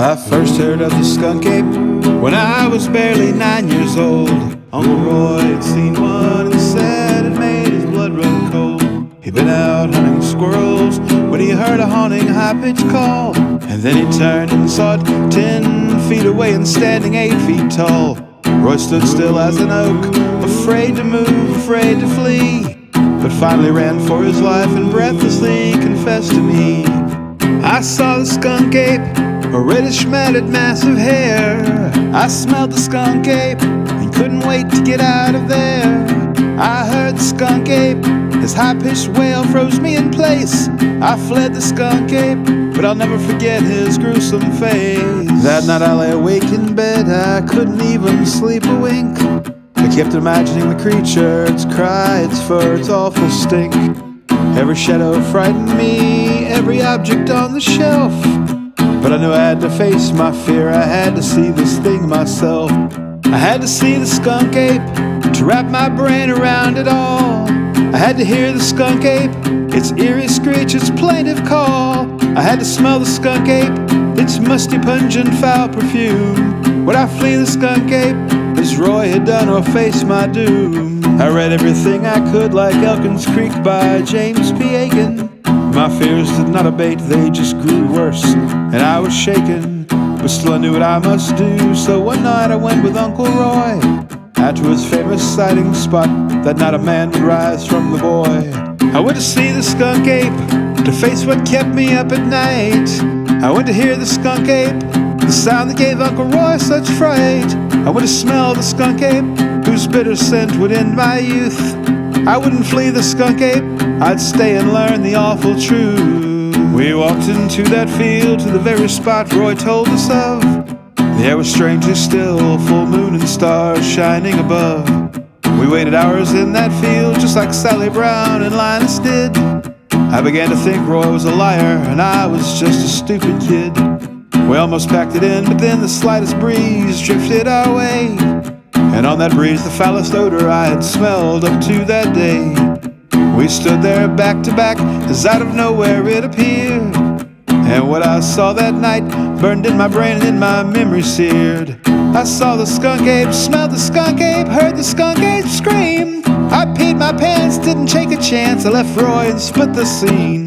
I first heard of the skunk ape when I was barely 9 years old. Uncle Roy had seen one and said it made his blood run cold. He'd been out hunting squirrels when he heard a haunting high-pitched call, and then he turned and saw it 10 feet away and standing 8 feet tall. Roy stood still as an oak, afraid to move, afraid to flee, but finally ran for his life and breathlessly confessed to me. I saw the skunk ape, a reddish matted mass of hair. I smelled the skunk ape and couldn't wait to get out of there. I heard the skunk ape, his high-pitched wail froze me in place. I fled the skunk ape, but I'll never forget his gruesome face. That night I lay awake in bed, I couldn't even sleep a wink. I kept imagining the creature, its cry, its fur, its awful stink. Every shadow frightened me, every object on the shelf. But I knew I had to face my fear, I had to see this thing myself. I had to see the skunk ape, to wrap my brain around it all. I had to hear the skunk ape, its eerie screech, its plaintive call. I had to smell the skunk ape, its musty, pungent, foul perfume. Would I flee the skunk ape, as Roy had done, or face my doom? I read everything I could, like Elkins Creek by James P. Aiken. My fears did not abate, they just grew worse, and I was shaken. But still I knew what I must do, so one night I went with Uncle Roy out to his famous sighting spot that not a man would rise from the boy. I went to see the skunk ape, to face what kept me up at night. I went to hear the skunk ape, the sound that gave Uncle Roy such fright. I went to smell the skunk ape, whose bitter scent would end my youth. I wouldn't flee the skunk ape, I'd stay and learn the awful truth. We walked into that field, to the very spot Roy told us of. The air was strangely still, full moon and stars shining above. We waited hours in that field, just like Sally Brown and Linus did. I began to think Roy was a liar, and I was just a stupid kid. We almost packed it in, but then the slightest breeze drifted our way, and on that breeze the foulest odor I had smelled up to that day. We stood there back to back, as out of nowhere it appeared, and what I saw that night burned in my brain and in my memory seared. I saw the skunk ape, smelled the skunk ape, heard the skunk ape scream. I peed my pants, didn't take a chance, I left Roy and split the scene.